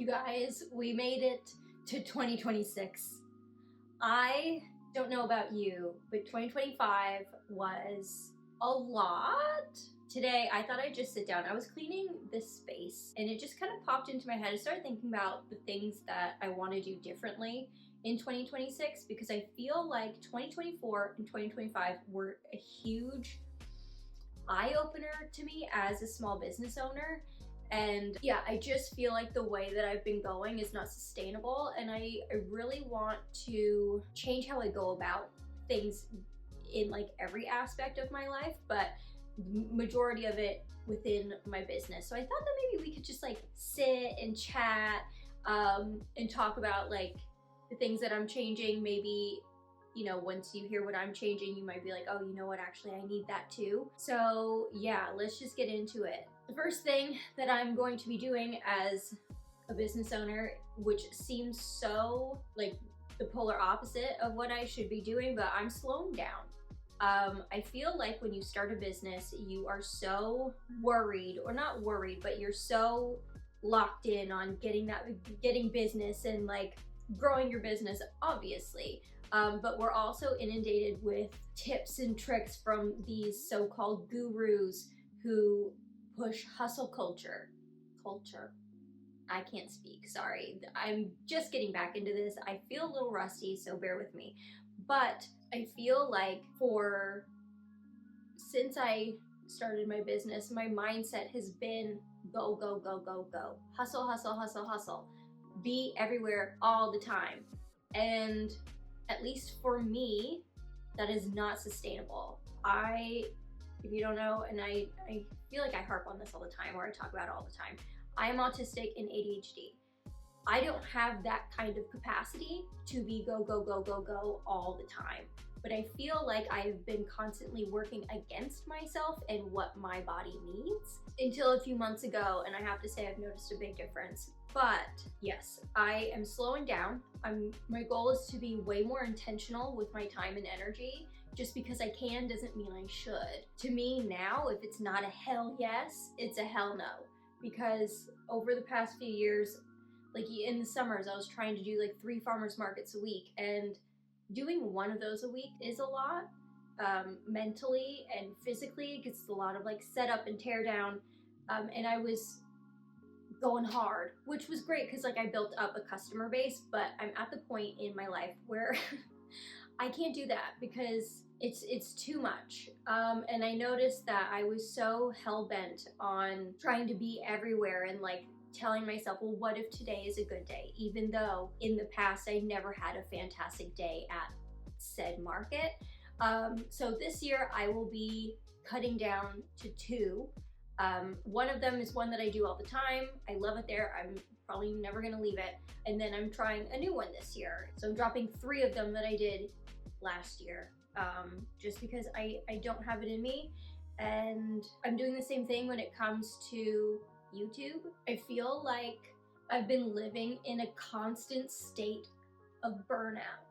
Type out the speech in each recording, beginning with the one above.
You guys, we made it to 2026. I don't know about you, but 2025 was a lot. Today, I thought I'd just sit down. I was cleaning this space and it just kind of popped into my head. I started thinking about the things that I want to do differently in 2026 because I feel like 2024 and 2025 were a huge eye-opener to me as a small business owner. And yeah, I just feel like the way that I've been going is not sustainable, and I really want to change how I go about things in like every aspect of my life, but majority of it within my business. So I thought that maybe we could just like sit and chat and talk about like the things that I'm changing. Maybe, you know, once you hear what I'm changing, you might be like, oh, you know what, actually I need that too. So yeah, let's just get into it. The first thing that I'm going to be doing as a business owner, which seems so like the polar opposite of what I should be doing, but I'm slowing down. I feel like when you start a business, you are so worried, or not worried, but you're so locked in on getting business and like growing your business, obviously. But we're also inundated with tips and tricks from these so-called gurus who push hustle culture. I can't speak, sorry. I'm just getting back into this. I feel a little rusty, so bear with me. But I feel like since I started my business, my mindset has been go, go, go, go, go. Hustle, hustle, hustle, hustle. Be everywhere all the time. And at least for me, that is not sustainable. If you don't know, and I feel like I harp on this all the time, or I talk about it all the time, I am autistic and ADHD. I don't have that kind of capacity to be go, go, go, go, go all the time. But I feel like I've been constantly working against myself and what my body needs until a few months ago, and I have to say I've noticed a big difference. But yes, I am slowing down. My goal is to be way more intentional with my time and energy. Just because I can doesn't mean I should. To me now, if it's not a hell yes, it's a hell no. Because over the past few years, like in the summers, I was trying to do like 3 farmers markets a week, and doing one of those a week is a lot, mentally and physically. It's a lot of like setup and tear down, and I was going hard, which was great because like I built up a customer base, but I'm at the point in my life where I can't do that because it's too much. And I noticed that I was so hell-bent on trying to be everywhere and like telling myself, well, what if today is a good day? Even though in the past I never had a fantastic day at said market. So this year I will be cutting down to 2. One of them is one that I do all the time. I love it there. I'm probably never gonna leave it. And then I'm trying a new one this year. So I'm dropping 3 of them that I did last year, just because I don't have it in me. And I'm doing the same thing when it comes to YouTube. I feel like I've been living in a constant state of burnout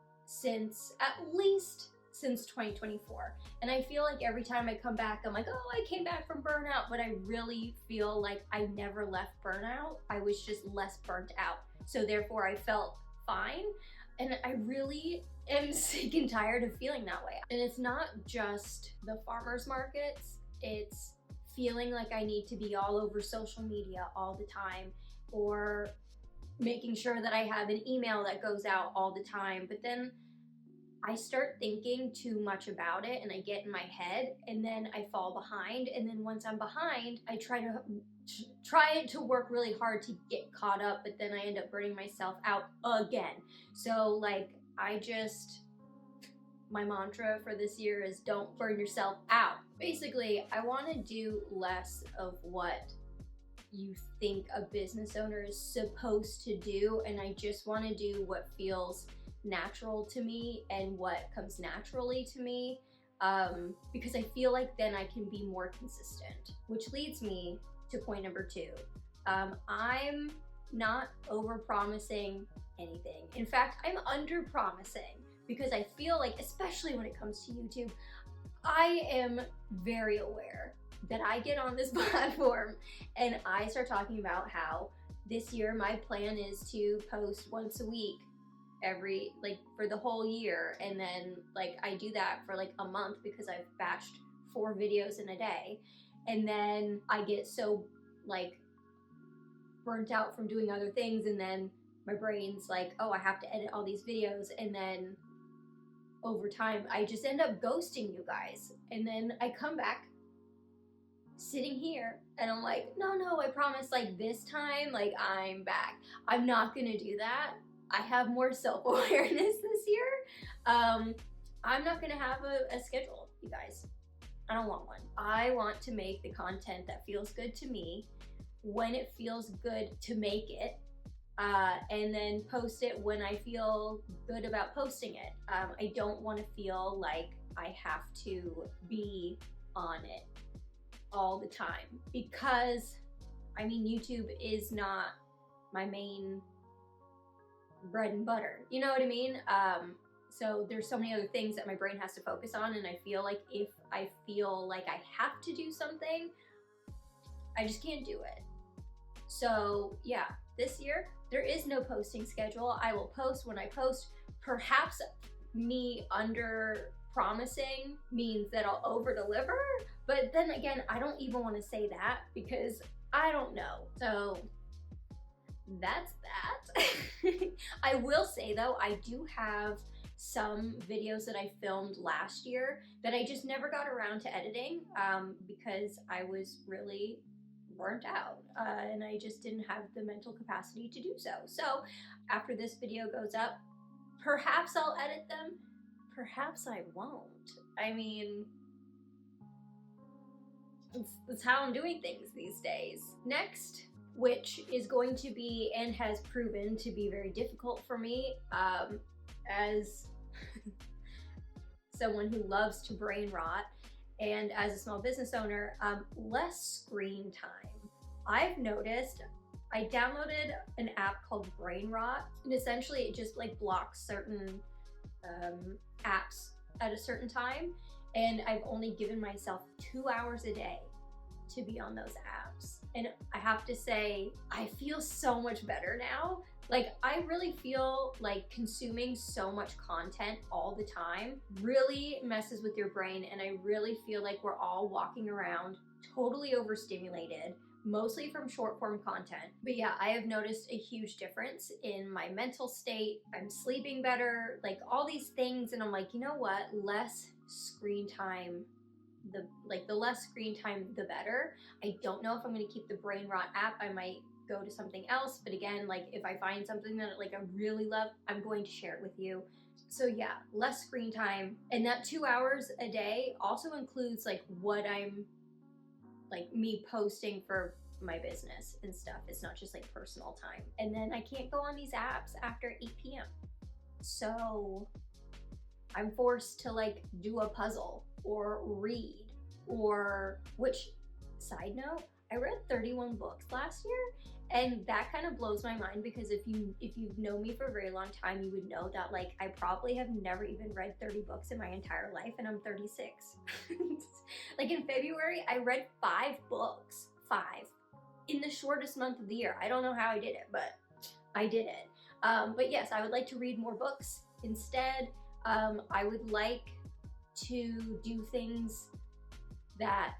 at least since 2024. And I feel like every time I come back, I'm like, oh, I came back from burnout, but I really feel like I never left burnout. I was just less burnt out. So therefore I felt fine. And I really am sick and tired of feeling that way. And it's not just the farmers markets, it's feeling like I need to be all over social media all the time, or making sure that I have an email that goes out all the time. But then I start thinking too much about it and I get in my head, and then I fall behind. And then once I'm behind, I try to work really hard to get caught up, but then I end up burning myself out again. So like my mantra for this year is don't burn yourself out. Basically, I want to do less of what you think a business owner is supposed to do, and I just want to do what feels natural to me and what comes naturally to me, because I feel like then I can be more consistent. Which leads me to point number 2. I'm not over promising anything. In fact, I'm under promising, because I feel like, especially when it comes to YouTube, I am very aware that I get on this platform and I start talking about how This year, my plan is to post once a week for the whole year. And then I do that for a month because I've batched 4 videos in a day. And then I get so burnt out from doing other things. And then my brain's oh, I have to edit all these videos. And then over time, I just end up ghosting you guys. And then I come back sitting here and I'm like, no, I promise this time, I'm back. I'm not gonna do that. I have more self-awareness this year. I'm not gonna have a schedule, you guys. I don't want one. I want to make the content that feels good to me when it feels good to make it, and then post it when I feel good about posting it. I don't want to feel like I have to be on it all the time, because YouTube is not my main bread and butter. You know what I mean? So there's so many other things that my brain has to focus on, and I feel like if I feel like I have to do something, I just can't do it. So yeah, this year there is no posting schedule. I will post when I post. Perhaps me under promising means that I'll over deliver, but then again, I don't even want to say that because I don't know. So that's that. I will say though, I do have some videos that I filmed last year that I just never got around to editing, because I was really burnt out, and I just didn't have the mental capacity to do so. So after this video goes up, perhaps I'll edit them, perhaps I won't. That's how I'm doing things these days. Next, which is going to be and has proven to be very difficult for me, as someone who loves to brain rot, and as a small business owner, less screen time. I've noticed, I downloaded an app called Brain Rot, and essentially it just blocks certain apps at a certain time, and I've only given myself 2 hours a day to be on those apps. And I have to say, I feel so much better now. I really feel like consuming so much content all the time really messes with your brain, and I really feel like we're all walking around totally overstimulated, mostly from short form content. But yeah, I have noticed a huge difference in my mental state. I'm sleeping better, all these things, and I'm like, you know what? Less screen time, the less screen time, the better. I don't know if I'm gonna keep the Brain Rot app. I might go to something else, but again, if I find something that I really love, I'm going to share it with you. So yeah, less screen time, and that 2 hours a day also includes what I'm me posting for my business and stuff. It's not just personal time. And then I can't go on these apps after 8 p.m. So I'm forced to do a puzzle or read, or, which, side note, I read 31 books last year, and that kind of blows my mind, because if you've known me for a very long time, you would know that I probably have never even read 30 books in my entire life, and I'm 36. In February, I read 5 books. 5. In the shortest month of the year. I don't know how I did it, but I did it. But yes, I would like to read more books instead. I would like to do things that,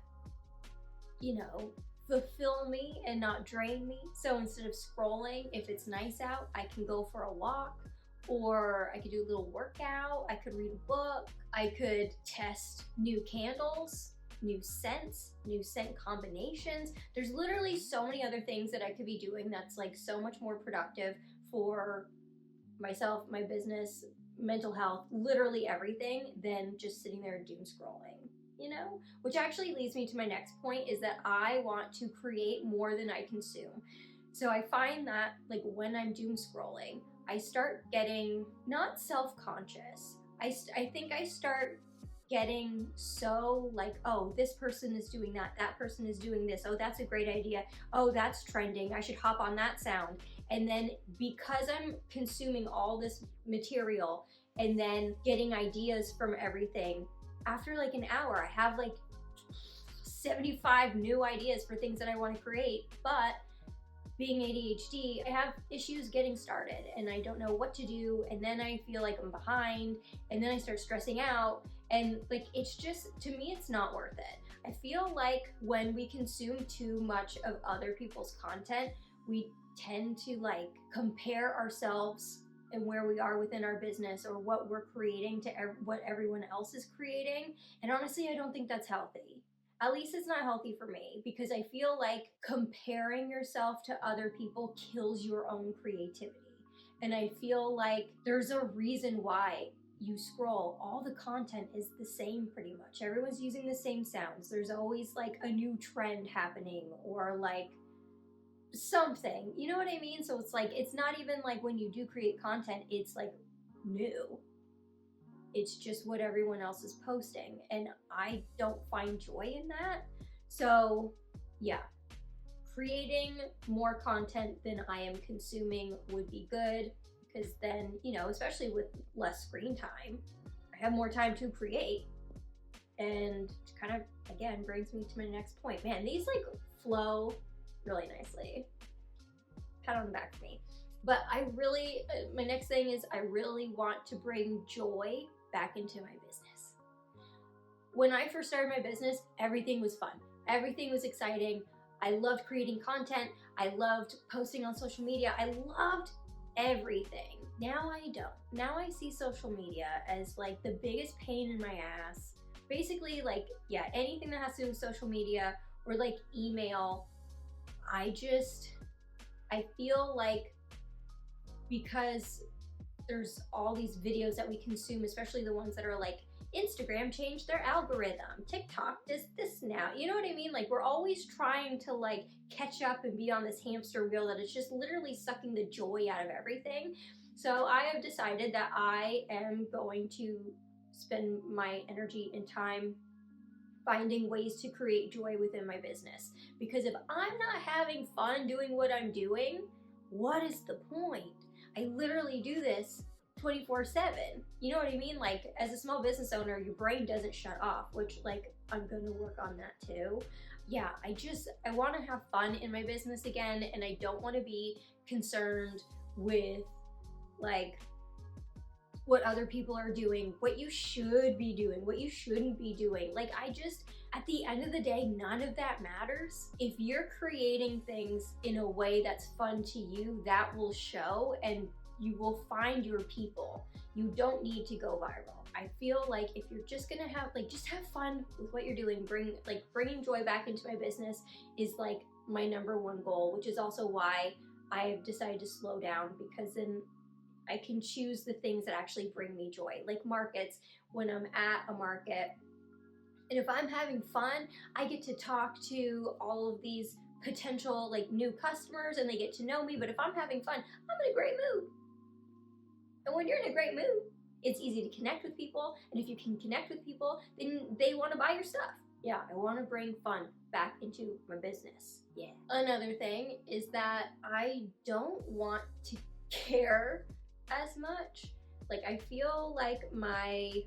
fulfill me and not drain me. So instead of scrolling, if it's nice out, I can go for a walk, or I could do a little workout. I could read a book. I could test new candles, new scents, new scent combinations. There's literally so many other things that I could be doing that's so much more productive for myself, my business, mental health, literally everything, than just sitting there doom scrolling. Which actually leads me to my next point, is that I want to create more than I consume. So I find that when I'm doom scrolling, I start getting not self-conscious. I think I start getting so oh, this person is doing that person is doing this, oh, that's a great idea, oh, that's trending, I should hop on that sound. And then because I'm consuming all this material and then getting ideas from everything, after an hour, I have 75 new ideas for things that I want to create, but being ADHD, I have issues getting started and I don't know what to do, and then I feel like I'm behind, and then I start stressing out, and like it's just, to me, it's not worth it. I feel like when we consume too much of other people's content, we tend to like compare ourselves and where we are within our business or what we're creating to what everyone else is creating. And honestly, I don't think that's healthy. At least it's not healthy for me, because I feel like comparing yourself to other people kills your own creativity. And I feel like there's a reason why you scroll, all the content is the same pretty much. Everyone's using the same sounds. There's always like a new trend happening or like something, you know what I mean? So it's like, it's not even like when you do create content, it's like new. It's just what everyone else is posting, and I don't find joy in that. So yeah, creating more content than I am consuming would be good, because then, you know, especially with less screen time, I have more time to create. And kind of, again, brings me to my next point. Man, these like flow really nicely. Pat on the back for me. But I really, my next thing is I really want to bring joy back into my business. When I first started my business, everything was fun. Everything was exciting. I loved creating content. I loved posting on social media. I loved everything. Now I don't. Now I see social media as like the biggest pain in my ass. Basically, like, yeah, anything that has to do with social media or like email, I feel like, because there's all these videos that we consume, especially the ones that are like, Instagram changed their algorithm, TikTok does this now, you know what I mean? Like, we're always trying to like catch up and be on this hamster wheel that is just literally sucking the joy out of everything. So I have decided that I am going to spend my energy and time finding ways to create joy within my business. Because if I'm not having fun doing what I'm doing, what is the point? I literally do this 24/7. You know what I mean? Like, as a small business owner, your brain doesn't shut off, which like I'm gonna work on that too. Yeah, I want to have fun in my business again, and I don't want to be concerned with like what other people are doing, what you should be doing, what you shouldn't be doing. Like, at the end of the day, none of that matters. If you're creating things in a way that's fun to you, that will show, and you will find your people. You don't need to go viral. I feel like if you're just gonna just have fun with what you're doing, bringing joy back into my business is like my number one goal, which is also why I've decided to slow down, because then I can choose the things that actually bring me joy, like markets. When I'm at a market, and if I'm having fun, I get to talk to all of these potential like new customers, and they get to know me. But if I'm having fun, I'm in a great mood. And when you're in a great mood, it's easy to connect with people. And if you can connect with people, then they want to buy your stuff. Yeah, I want to bring fun back into my business. Yeah. Another thing is that I don't want to care as much. Like, I feel like my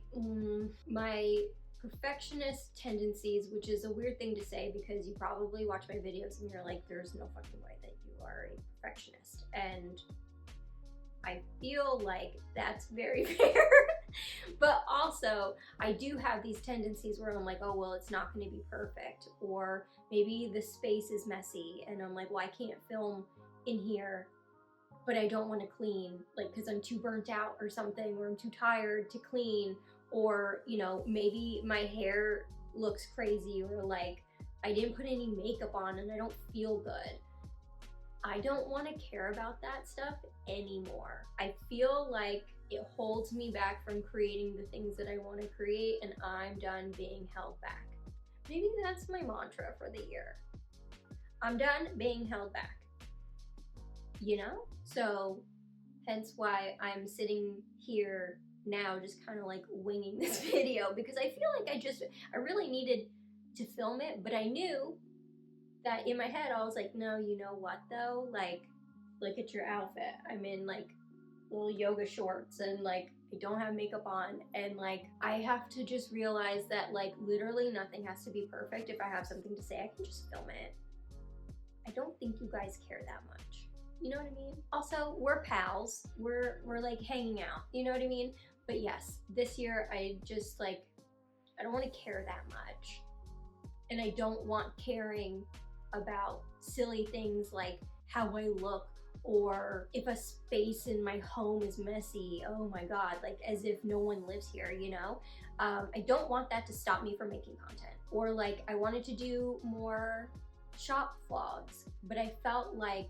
perfectionist tendencies, which is a weird thing to say because you probably watch my videos and you're like, there's no fucking way that you are a perfectionist. And I feel like that's very fair. But also, I do have these tendencies where I'm like, oh, well, it's not going to be perfect. Or maybe the space is messy and I'm like, well, I can't film in here, but I don't want to clean, like, because I'm too burnt out or something, or I'm too tired to clean, or, you know, maybe my hair looks crazy, or like I didn't put any makeup on and I don't feel good. I don't want to care about that stuff anymore. I feel like it holds me back from creating the things that I want to create, and I'm done being held back. Maybe that's my mantra for the year. I'm done being held back. You know? So hence why I'm sitting here now just kind of like winging this video, because I feel like I really needed to film it, but I knew that in my head I was like, no, you know what though? Like, look at your outfit. I'm in like little yoga shorts and like I don't have makeup on, and like I have to just realize that like literally nothing has to be perfect. If I have something to say, I can just film it. I don't think you guys care that much. You know what I mean? Also, we're pals. We're like hanging out. You know what I mean? But yes, this year I just like, I don't want to care that much. And I don't want caring about silly things like how I look or if a space in my home is messy. Oh my God, like as if no one lives here, you know? I don't want that to stop me from making content. Or like I wanted to do more shop vlogs, but I felt like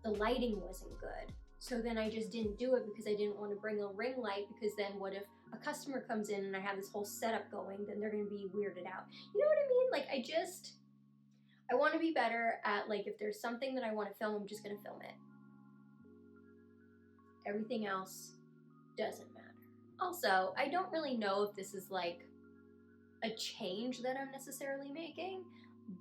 the lighting wasn't good. So then I just didn't do it because I didn't want to bring a ring light, because then what if a customer comes in and I have this whole setup going, then they're going to be weirded out. You know what I mean? Like I want to be better at like, if there's something that I want to film, I'm just going to film it. Everything else doesn't matter. Also, I don't really know if this is like a change that I'm necessarily making,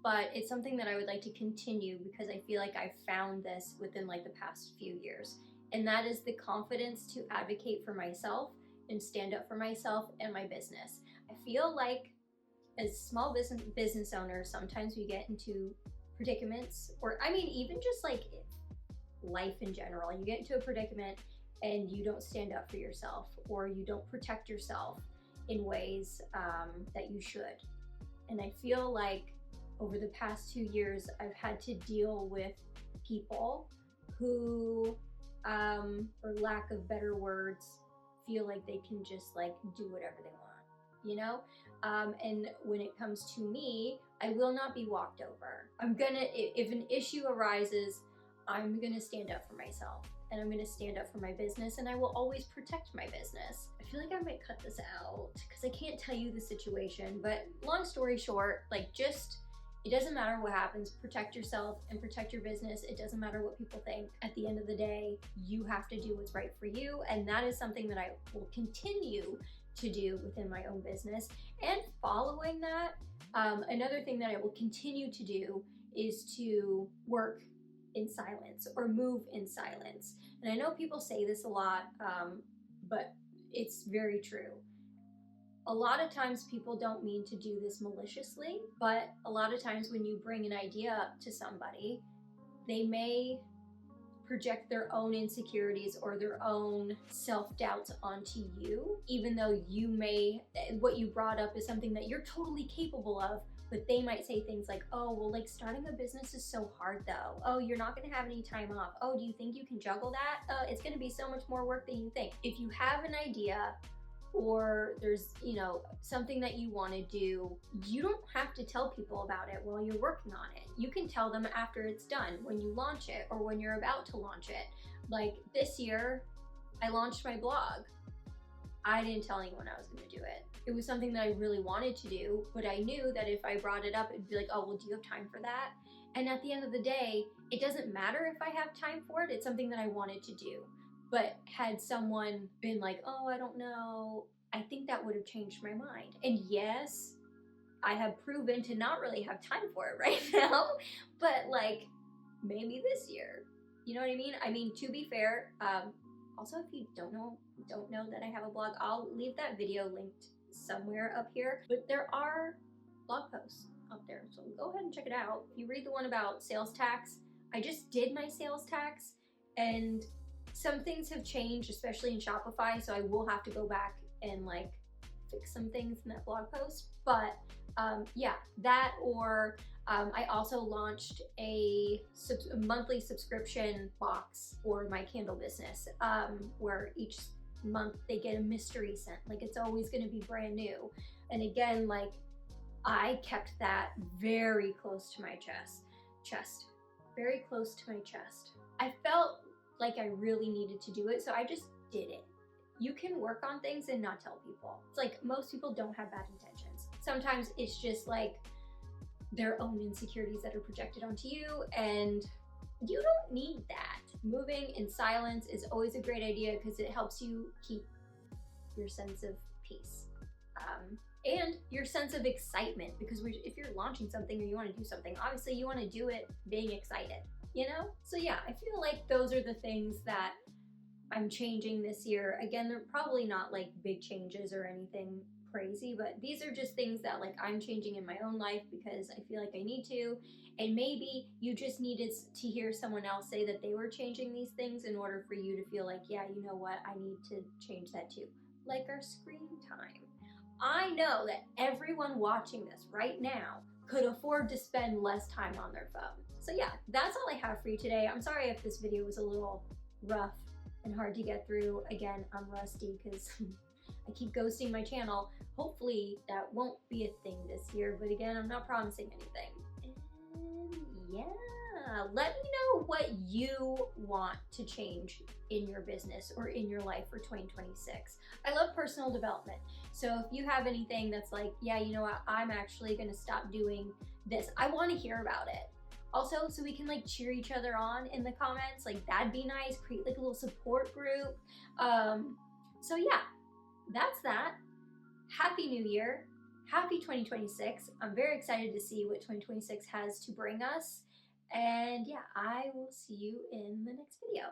but it's something that I would like to continue because I feel like I found this within like the past few years. And that is the confidence to advocate for myself and stand up for myself and my business. I feel like as small business owners, sometimes we get into predicaments, or I mean, even just like life in general, you get into a predicament and you don't stand up for yourself, or you don't protect yourself in ways that you should. And I feel like over the past 2 years, I've had to deal with people who, for lack of better words, feel like they can just like do whatever they want, you know? And when it comes to me, I will not be walked over. If an issue arises, I'm gonna stand up for myself, and I'm gonna stand up for my business, and I will always protect my business. I feel like I might cut this out because I can't tell you the situation, but long story short, like just, it doesn't matter what happens, protect yourself and protect your business. It doesn't matter what people think. At the end of the day, you have to do what's right for you, and that is something that I will continue to do within my own business. And following that, another thing that I will continue to do is to work in silence or move in silence. And I know people say this a lot, but it's very true. A lot of times people don't mean to do this maliciously, but a lot of times when you bring an idea up to somebody, they may project their own insecurities or their own self-doubts onto you, even though what you brought up is something that you're totally capable of, but they might say things like, oh, well, like starting a business is so hard though. Oh, you're not gonna have any time off. Oh, do you think you can juggle that? It's gonna be so much more work than you think. If you have an idea, or there's, you know, something that you want to do, you don't have to tell people about it while you're working on it. You can tell them after it's done, when you launch it or when you're about to launch it. Like this year, I launched my blog. I didn't tell anyone I was going to do it. It was something that I really wanted to do, but I knew that if I brought it up, it'd be like, oh, well, do you have time for that? And at the end of the day, it doesn't matter if I have time for it. It's something that I wanted to do. But had someone been like, oh, I don't know, I think that would have changed my mind. And yes, I have proven to not really have time for it right now, but like maybe this year, you know what I mean? I mean, to be fair, also, if you don't know that I have a blog, I'll leave that video linked somewhere up here, but there are blog posts up there, so go ahead and check it out. If you read the one about sales tax, I just did my sales tax, and some things have changed, especially in Shopify, so I will have to go back and like fix some things in that blog post. But yeah, that, or I also launched a monthly subscription box for my candle business, where each month they get a mystery scent. Like it's always going to be brand new. And again, like I kept that very close to my chest, very close to my chest. I felt like I really needed to do it, so I just did it. You can work on things and not tell people. It's like most people don't have bad intentions. Sometimes it's just like their own insecurities that are projected onto you, and you don't need that. Moving in silence is always a great idea because it helps you keep your sense of peace and your sense of excitement, because if you're launching something or you want to do something, obviously you want to do it being excited, you know? So yeah, I feel like those are the things that I'm changing this year. Again, they're probably not like big changes or anything crazy, but these are just things that like I'm changing in my own life because I feel like I need to. And maybe you just needed to hear someone else say that they were changing these things in order for you to feel like, yeah, you know what, I need to change that too. Like our screen time. I know that everyone watching this right now could afford to spend less time on their phone. So yeah, that's all I have for you today. I'm sorry if this video was a little rough and hard to get through. Again, I'm rusty because I keep ghosting my channel. Hopefully that won't be a thing this year, but again, I'm not promising anything. And yeah, let me know what you want to change in your business or in your life for 2026. I love personal development. So if you have anything that's like, yeah, you know what, I'm actually gonna stop doing this, I wanna hear about it. Also, so we can like cheer each other on in the comments, like that'd be nice, create like a little support group. So yeah, that's that. Happy New Year. Happy 2026. I'm very excited to see what 2026 has to bring us. And yeah, I will see you in the next video.